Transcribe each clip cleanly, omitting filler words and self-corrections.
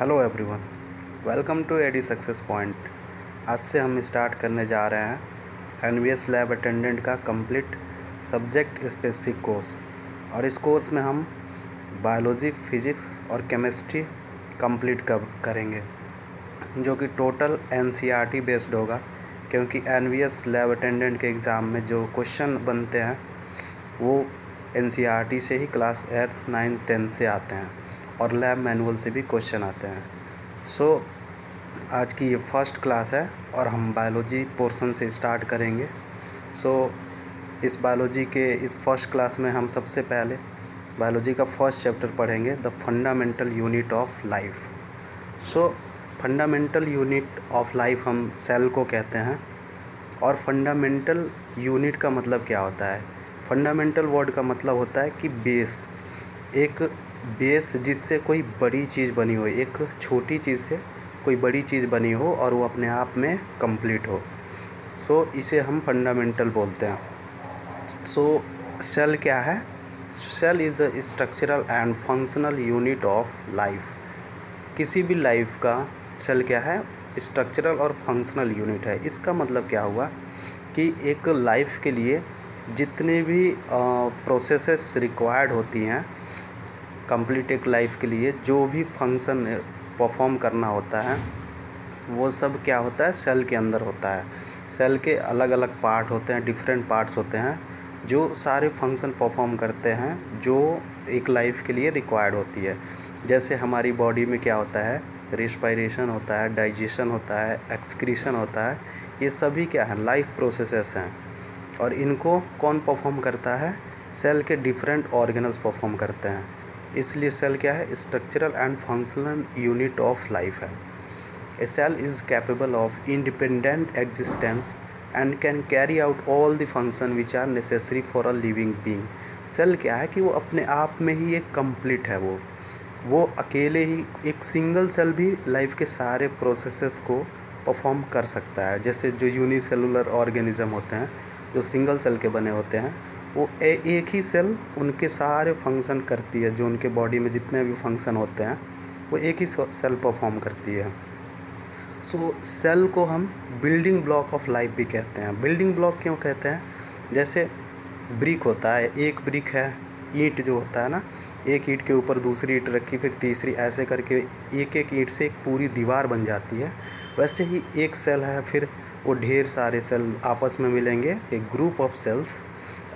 Hello everyone, welcome to AD success point. आज से हम स्टार्ट करने जा रहे हैं एनवीएस लैब अटेंडेंट का कंप्लीट सब्जेक्ट स्पेसिफिक कोर्स। और इस कोर्स में हम बायोलॉजी, फिज़िक्स और केमिस्ट्री कंप्लीट करेंगे, जो कि टोटल एनसीईआरटी बेस्ड होगा, क्योंकि एनवीएस लैब अटेंडेंट के एग्ज़ाम में जो क्वेश्चन बनते हैं वो एनसीईआरटी से ही क्लास 8, 9, 10 से आते हैं और लैब मैनुअल से भी क्वेश्चन आते हैं। आज की ये फर्स्ट क्लास है और हम बायोलॉजी पोर्शन से स्टार्ट करेंगे। इस बायोलॉजी के इस फर्स्ट क्लास में हम सबसे पहले बायोलॉजी का फर्स्ट चैप्टर पढ़ेंगे, the fundamental unit of life. Fundamental unit of life हम सेल को कहते हैं। और फंडामेंटल यूनिट का मतलब क्या होता है? फंडामेंटल वर्ड का मतलब होता है कि बेस, एक बेस जिससे कोई बड़ी चीज़ बनी हो, एक छोटी चीज़ से कोई बड़ी चीज़ बनी हो और वो अपने आप में कंप्लीट हो। इसे हम फंडामेंटल बोलते हैं। सेल क्या है? Cell is the structural and functional unit of life. किसी भी लाइफ का सेल क्या है? स्ट्रक्चरल और फंक्शनल यूनिट है। इसका मतलब क्या हुआ कि एक लाइफ के लिए जितने भी प्रोसेसेस रिक्वायर्ड होती हैं, कंप्लीट एक लाइफ के लिए जो भी फंक्शन परफॉर्म करना होता है वो सब क्या होता है? सेल के अंदर होता है। सेल के अलग अलग पार्ट होते हैं, डिफरेंट पार्ट्स होते हैं जो सारे फंक्शन परफॉर्म करते हैं जो एक लाइफ के लिए रिक्वायर्ड होती है। जैसे हमारी बॉडी में क्या होता है? रेस्पिरेशन होता है, डाइजेशन होता है, एक्सक्रीशन होता है। ये सभी क्या है? लाइफ प्रोसेसेस हैं। और इनको कौन परफॉर्म करता है? सेल के डिफरेंट ऑर्गेनल्स परफॉर्म करते हैं। इसलिए सेल क्या है? Structural and functional unit of life है। A cell is capable of independent existence and can carry out all the function which are necessary for a living being. Cell क्या है कि वो अपने आप में ही एक कंप्लीट है। वो अकेले ही, एक सिंगल सेल भी लाइफ के सारे प्रोसेसेस को परफॉर्म कर सकता है। जैसे जो यूनिसेलुलर ऑर्गेनिज्म होते हैं, जो सिंगल सेल के बने होते हैं, वो एक ही सेल उनके सारे फंक्शन करती है। जो उनके बॉडी में जितने भी फंक्शन होते हैं वो एक ही सेल परफॉर्म करती है। सेल को हम बिल्डिंग ब्लॉक ऑफ लाइफ भी कहते हैं। बिल्डिंग ब्लॉक क्यों कहते हैं? जैसे ब्रिक होता है, एक ब्रिक है, ईंट जो होता है ना, एक ईंट के ऊपर दूसरी ईंट रखी, फिर तीसरी, ऐसे करके एक एक ईंट से एक पूरी दीवार बन जाती है। वैसे ही एक सेल है, फिर वो ढेर सारे सेल आपस में मिलेंगे, एक ग्रुप ऑफ सेल्स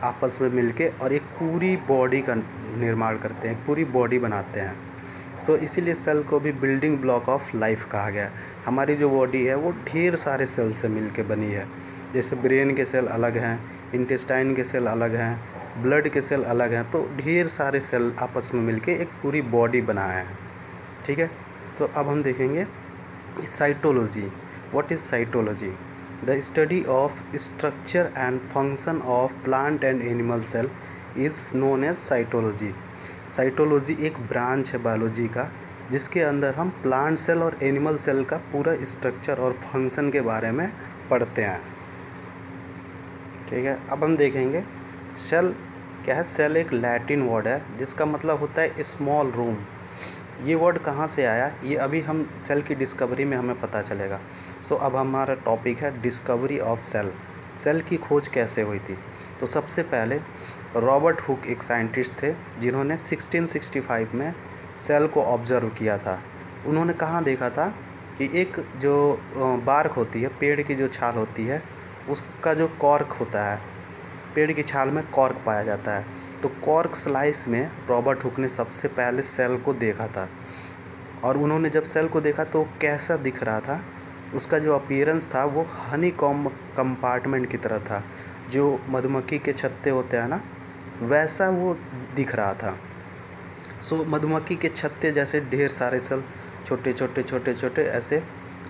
आपस में मिलके और एक पूरी बॉडी का निर्माण करते हैं, एक पूरी बॉडी बनाते हैं। इसीलिए सेल को भी बिल्डिंग ब्लॉक ऑफ लाइफ कहा गया। हमारी जो बॉडी है वो ढेर सारे सेल से मिलके बनी है। जैसे ब्रेन के सेल अलग हैं, इंटेस्टाइन के सेल अलग हैं, ब्लड के सेल अलग हैं, तो ढेर सारे सेल आपस में मिलके एक पूरी बॉडी बनाया है। ठीक है। अब हम देखेंगे cytology. What is cytology? The study of structure and function of plant and animal cell is known as cytology. Cytology एक ब्रांच है बायोलॉजी का, जिसके अंदर हम प्लांट सेल और एनिमल सेल का पूरा स्ट्रक्चर और फंक्शन के बारे में पढ़ते हैं। ठीक है। अब हम देखेंगे सेल क्या है। सेल एक लैटिन वर्ड है जिसका मतलब होता है स्मॉल रूम। ये वर्ड कहाँ से आया, ये अभी हम सेल की डिस्कवरी में हमें पता चलेगा। अब हमारा टॉपिक है डिस्कवरी ऑफ सेल। सेल की खोज कैसे हुई थी? तो सबसे पहले रॉबर्ट हुक एक साइंटिस्ट थे जिन्होंने 1665 में सेल को ऑब्ज़र्व किया था। उन्होंने कहाँ देखा था कि एक जो बार्क होती है, पेड़ की जो छाल होती है, उसका जो कॉर्क होता है, पेड़ की छाल में कॉर्क पाया जाता है। तो कॉर्क स्लाइस में रॉबर्ट हुक ने सबसे पहले सेल को देखा था। और उन्होंने जब सेल को देखा तो कैसा दिख रहा था? उसका जो अपीयरेंस था वो हनी कॉम्ब कंपार्टमेंट की तरह था। जो मधुमक्खी के छत्ते होते हैं ना, वैसा वो दिख रहा था। मधुमक्खी के छत्ते जैसे ढेर सारे सेल छोटे छोटे छोटे छोटे ऐसे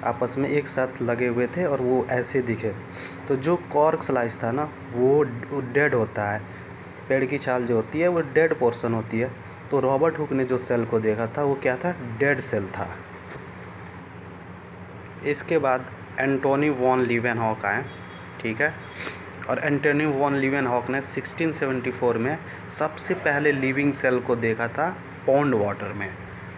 आपस में एक साथ लगे हुए थे और वो ऐसे दिखे। तो जो कॉर्क स्लाइस था ना, वो डेड होता है। पेड़ की छाल जो होती है वो डेड पोर्शन होती है। तो रॉबर्ट हुक ने जो सेल को देखा था वो क्या था? डेड सेल था। इसके बाद एंटोनी वॉन लीवेनहॉक आए। ठीक है। और एंटोनी वॉन लीवेनहॉक ने 1674 में सबसे पहले लिविंग सेल को देखा था पॉन्ड वाटर में।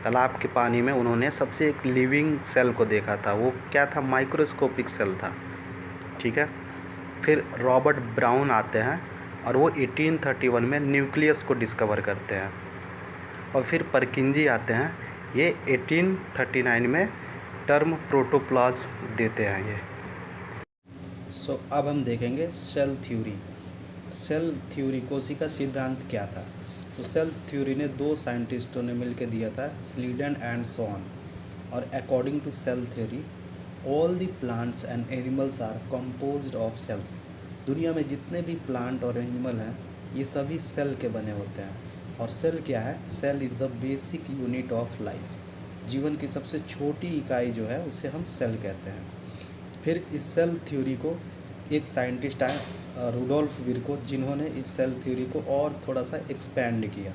तालाब के पानी में उन्होंने सबसे एक लिविंग सेल को देखा था। वो क्या था? माइक्रोस्कोपिक सेल था। ठीक है। फिर रॉबर्ट ब्राउन आते हैं और वो 1831 में न्यूक्लियस को डिस्कवर करते हैं। और फिर परकिंजी आते हैं, ये 1839 में टर्म प्रोटोप्लाज्म देते हैं ये। अब हम देखेंगे सेल थ्योरी। सेल थ्योरी, कोशिका सिद्धांत क्या था? तो सेल थ्योरी ने 2 साइंटिस्टों ने मिलकर दिया था, स्लीडन एंड सॉन। और according to cell theory, all the plants and animals are composed of cells. दुनिया में जितने भी प्लांट और एनिमल हैं, ये सभी सेल के बने होते हैं। और सेल क्या है? Cell is the basic unit of life. जीवन की सबसे छोटी इकाई जो है उसे हम सेल कहते हैं। फिर इस सेल थ्योरी को एक साइंटिस्ट आए, रुडोल्फ विर्को, जिन्होंने इस सेल थ्योरी को और थोड़ा सा एक्सपैंड किया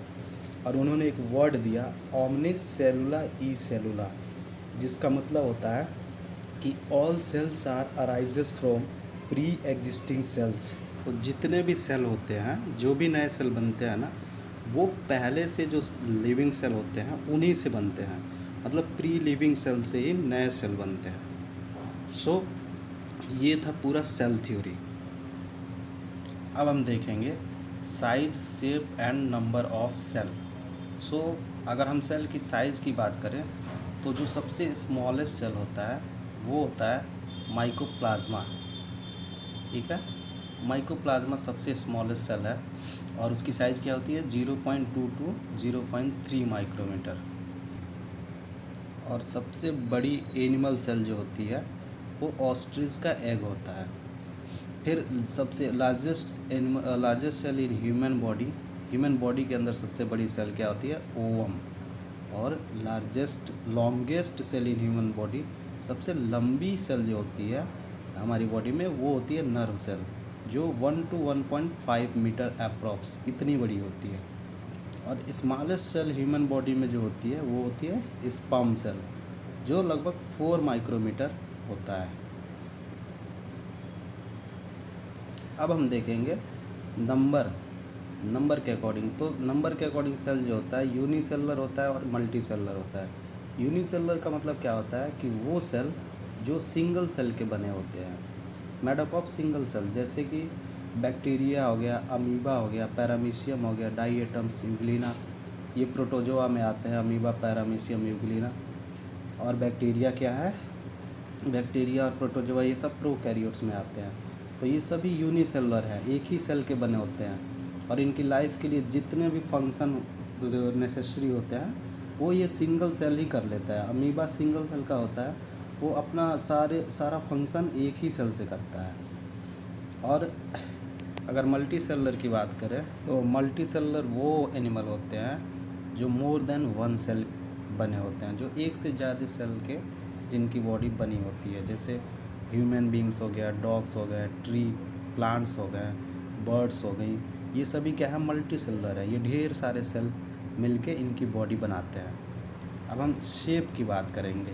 और उन्होंने एक वर्ड दिया, ओमनिस सेलुला ई सेलुला, जिसका मतलब होता है कि all cells are arises from pre existing cells. तो जितने भी सेल होते हैं, जो भी नए सेल बनते हैं ना, वो पहले से जो लिविंग सेल होते हैं उन्हीं से बनते हैं। मतलब प्री लिविंग सेल से ही नए सेल बनते हैं। सो ये था पूरा सेल थ्योरी। अब हम देखेंगे size, shape and number of cell. So अगर हम सेल की साइज़ की बात करें तो जो सबसे स्मॉलेस्ट सेल होता है वो होता है माइकोप्लाज्मा। ठीक है, माइकोप्लाज्मा सबसे स्मॉलेस्ट सेल है और उसकी साइज़ क्या होती है? 0.2 टू 0.3 माइक्रोमीटर। और सबसे बड़ी एनिमल सेल जो होती है वो ऑस्ट्रिच का एग होता है। फिर सबसे largest cell in human body के अंदर सबसे बड़ी सेल क्या होती है? ओवम। और longest cell in human body, सबसे लंबी सेल जो होती है हमारी बॉडी में, वो होती है नर्व सेल, जो 1 to 1.5 मीटर अप्रॉक्स इतनी बड़ी होती है। और स्मॉलेस्ट सेल ह्यूमन बॉडी में जो होती है वो होती है स्पर्म सेल, जो लगभग 4 माइक्रोमीटर होता है। अब हम देखेंगे नंबर के अकॉर्डिंग। तो नंबर के अकॉर्डिंग सेल जो होता है यूनिसेलुलर होता है और मल्टी सेलुलर होता है। यूनिसेलुलर का मतलब क्या होता है कि वो सेल जो सिंगल सेल के बने होते हैं, made up of single cell, जैसे कि बैक्टीरिया हो गया, अमीबा हो गया, पैरामीशियम हो गया, डाइएटम्स, यूग्लिना, ये प्रोटोजोआ में आते हैं, अमीबा, पैरामीशियम, यूग्लिना। और बैक्टीरिया क्या है? बैक्टीरिया और प्रोटोजोआ ये सब प्रोकैरियोट्स में आते हैं। तो ये सभी यूनिसेलुलर हैं, एक ही सेल के बने होते हैं और इनकी लाइफ के लिए जितने भी फंक्शन नेसेसरी होते हैं वो ये सिंगल सेल ही कर लेता है। अमीबा सिंगल सेल का होता है, वो अपना सारा फंक्शन एक ही सेल से करता है। और अगर मल्टी सेलुलर की बात करें तो मल्टी सेलुलर वो एनिमल होते हैं जो मोर देन 1 सेल बने होते हैं, जो एक से ज़्यादा सेल के जिनकी बॉडी बनी होती है। जैसे ह्यूमन बींग्स हो गया, डॉग्स हो गए, ट्री प्लांट्स हो गए, बर्ड्स हो गई, ये सभी क्या है? मल्टी सेलुलर है। ये ढेर सारे सेल मिलके इनकी बॉडी बनाते हैं। अब हम शेप की बात करेंगे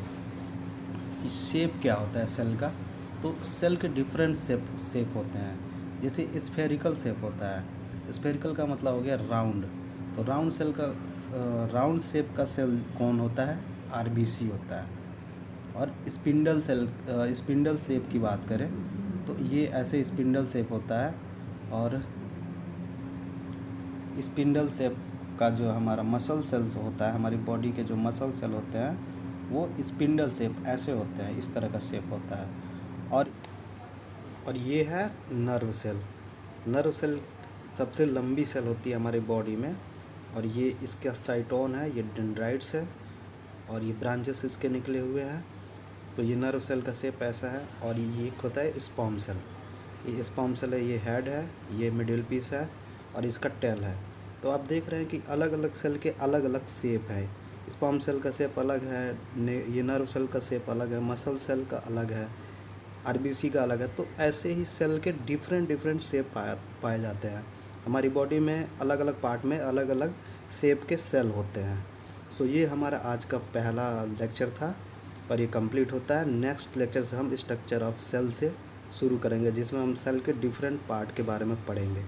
कि शेप क्या होता है सेल का। तो सेल के डिफरेंट शेप होते हैं। जैसे स्फेरिकल शेप होता है। स्फेरिकल का मतलब हो गया राउंड। तो राउंड शेप का सेल कौन होता है? आरबीसी होता है। और स्पिंडल शेप की बात करें तो ये ऐसे स्पिंडल शेप होता है। और स्पिंडल शेप का जो हमारा मसल सेल्स होता है, हमारी बॉडी के जो मसल सेल होते हैं वो स्पिंडल शेप ऐसे होते हैं, इस तरह का शेप होता है। और ये है नर्व सेल सबसे लंबी सेल होती है हमारी बॉडी में। और ये इसका साइटोन है, ये डेंड्राइट्स है और ये ब्रांचेस इसके निकले हुए हैं। तो ये नर्व सेल का शेप ऐसा है। और ये एक होता है स्पर्म सेल। ये स्पर्म सेल है, ये हेड है, ये मिडिल पीस है और इसका टेल है। तो आप देख रहे हैं कि अलग अलग सेल के अलग अलग शेप हैं। स्पर्म सेल का शेप अलग है, ये नर्व सेल का शेप अलग है, मसल सेल का अलग है, आरबीसी का अलग है। तो ऐसे ही सेल के डिफरेंट शेप पाए जाते हैं। हमारी बॉडी में अलग अलग पार्ट में अलग अलग शेप के सेल होते हैं। सो ये हमारा आज का पहला लेक्चर था और ये कंप्लीट होता है। नेक्स्ट लेक्चर से हम स्ट्रक्चर ऑफ सेल से शुरू करेंगे, जिसमें हम सेल के डिफरेंट पार्ट के बारे में पढ़ेंगे।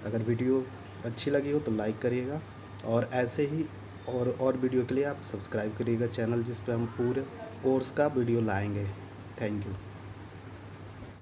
अगर वीडियो अच्छी लगी हो तो लाइक करिएगा और ऐसे ही और वीडियो के लिए आप सब्सक्राइब करिएगा चैनल, जिस पे हम पूरे कोर्स का वीडियो लाएंगे। Thank you.